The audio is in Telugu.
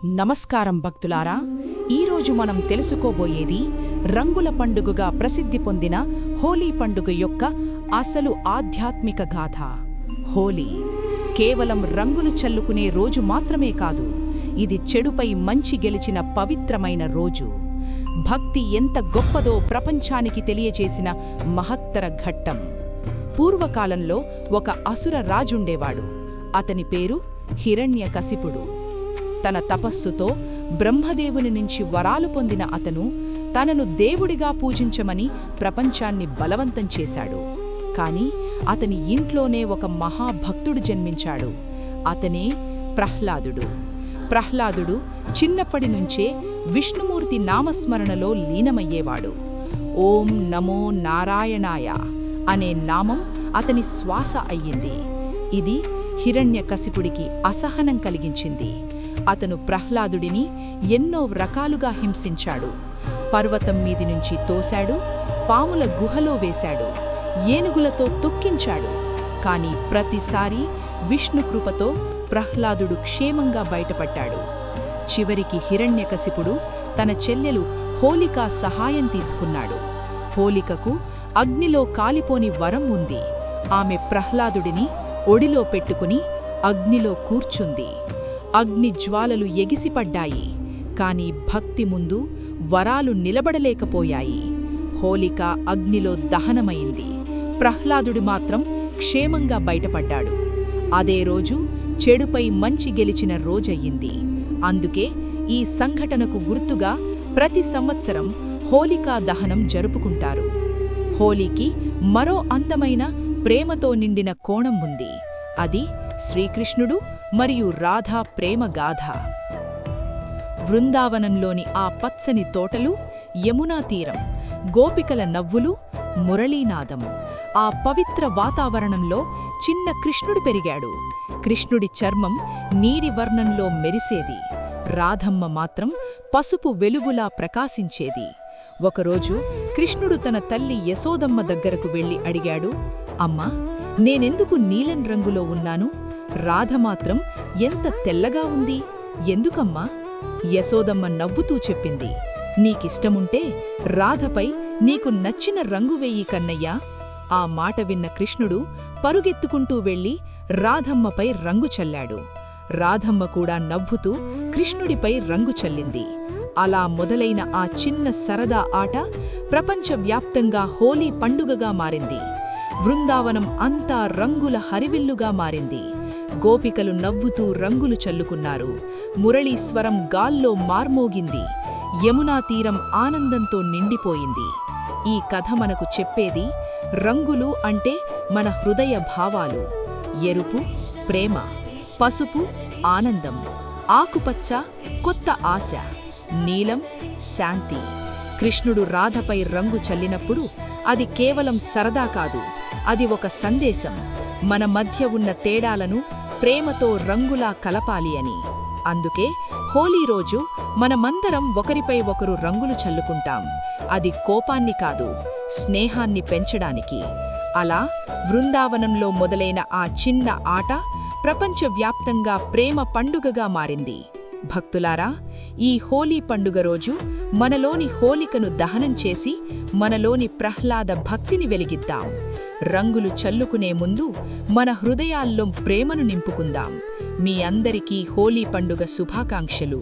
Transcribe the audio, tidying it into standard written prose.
నమస్కారం భక్తులారా, ఈరోజు మనం తెలుసుకోబోయేది రంగుల పండుగగా ప్రసిద్ధి పొందిన హోలీ పండుగ యొక్క అసలు ఆధ్యాత్మిక గాథ. హోలీ కేవలం రంగులు చల్లుకునే రోజు మాత్రమే కాదు, ఇది చెడుపై మంచి గెలిచిన పవిత్రమైన రోజు. భక్తి ఎంత గొప్పదో ప్రపంచానికి తెలియజేసిన మహత్తర ఘట్టం. పూర్వకాలంలో ఒక అసుర రాజుండేవాడు. అతని పేరు హిరణ్యకశిపుడు. తన తపస్సుతో బ్రహ్మదేవుని నుంచి వరాలు పొందిన అతను తనను దేవుడిగా పూజించమని ప్రపంచాన్ని బలవంతం చేశాడు. కాని అతని ఇంట్లోనే ఒక మహాభక్తుడు జన్మించాడు. అతనే ప్రహ్లాదుడు. ప్రహ్లాదుడు చిన్నప్పటి నుంచే విష్ణుమూర్తి నామస్మరణలో లీనమయ్యేవాడు. ఓం నమో నారాయణాయ అనే నామం అతని శ్వాస అయ్యింది. ఇది హిరణ్యకశిపుడికి అసహనం కలిగించింది. అతను ప్రహ్లాదుడిని ఎన్నో రకాలుగా హింసించాడు. పర్వతం మీది నుంచి తోశాడు, పాముల గుహలో వేశాడు, ఏనుగులతో తొక్కించాడు. కాని ప్రతిసారీ విష్ణుకృపతో ప్రహ్లాదుడు క్షేమంగా బయటపడ్డాడు. చివరికి హిరణ్యకశిపుడు తన చెల్లెలు హోలికా సహాయం తీసుకున్నాడు. హోలికకు అగ్నిలో కాలిపోని వరం ఉంది. ఆమె ప్రహ్లాదుడిని ఒడిలో పెట్టుకుని అగ్నిలో కూర్చుంది. అగ్ని జ్వాలలు ఎగిసిపడ్డాయి. కాని భక్తి ముందు వరాలు నిలబడలేకపోయాయి. హోలిక అగ్నిలో దహనమైంది. ప్రహ్లాదుడు మాత్రం క్షేమంగా బయటపడ్డాడు. అదే రోజు చెడుపై మంచి గెలిచిన రోజయ్యింది. అందుకే ఈ సంఘటనకు గుర్తుగా ప్రతి సంవత్సరం హోలికా దహనం జరుపుకుంటారు. హోలీకి మరో అందమైన ప్రేమతో నిండిన కోణం ఉంది. అది శ్రీకృష్ణుడు మరియు రాధా ప్రేమ గాథ. వృందావనంలోని ఆ పచ్చని తోటలు, యమునా తీరం, గోపికల నవ్వులు, మురళీనాదం. ఆ పవిత్ర వాతావరణంలో చిన్న కృష్ణుడు పెరిగాడు. కృష్ణుడి చర్మం నీలి వర్ణంలో మెరిసేది. రాధమ్మ మాత్రం పసుపు వెలుగులా ప్రకాశించేది. ఒకరోజు కృష్ణుడు తన తల్లి యశోదమ్మ దగ్గరకు వెళ్లి అడిగాడు, అమ్మా, నేనెందుకు నీలం రంగులో ఉన్నాను? రాధ మాత్రం ఎంత తెల్లగా ఉంది, ఎందుకమ్మా? యశోదమ్మ నవ్వుతూ చెప్పింది, నీకిష్టముంటే రాధపై నీకు నచ్చిన రంగు వేయి కన్నయ్యా. ఆ మాట విన్న కృష్ణుడు పరుగెత్తుకుంటూ వెళ్లి రాధమ్మపై రంగు చల్లాడు. రాధమ్మ కూడా నవ్వుతూ కృష్ణుడిపై రంగు చల్లింది. అలా మొదలైన ఆ చిన్న సరదా ఆట ప్రపంచవ్యాప్తంగా హోలీ పండుగగా మారింది. బృందావనం అంతా రంగుల హరివిల్లుగా మారింది. గోపికలు నవ్వుతూ రంగులు చల్లుకున్నారు. మురళీస్వరం గాల్లో మార్మోగింది. యమునా తీరం ఆనందంతో నిండిపోయింది. ఈ కథ మనకు చెప్పేది, రంగులు అంటే మన హృదయ భావాలు. ఎరుపు ప్రేమ, పసుపు ఆనందం, ఆకుపచ్చ కొత్త ఆశ, నీలం శాంతి. కృష్ణుడు రాధపై రంగు చల్లినప్పుడు అది కేవలం సరదా కాదు, అది ఒక సందేశం. మన మధ్య ఉన్న తేడాలను ప్రేమతో రంగులా కలపాలి అని. అందుకే హోలీ రోజు మనమందరం ఒకరిపై ఒకరు రంగులు చల్లుకుంటాం. అది కోపాన్ని కాదు, స్నేహాన్ని పెంచడానికి. అలా బృందావనంలో మొదలైన ఆ చిన్న ఆట ప్రపంచవ్యాప్తంగా ప్రేమ పండుగగా మారింది. భక్తులారా, ఈ హోలీ పండుగ రోజు మనలోని హోలికను దహనం చేసి మనలోని ప్రహ్లాద భక్తిని వెలిగిద్దాం. రంగులు చల్లుకునే ముందు మన హృదయాల్లో ప్రేమను నింపుకుందాం. మీ అందరికీ హోలీ పండుగ శుభాకాంక్షలు.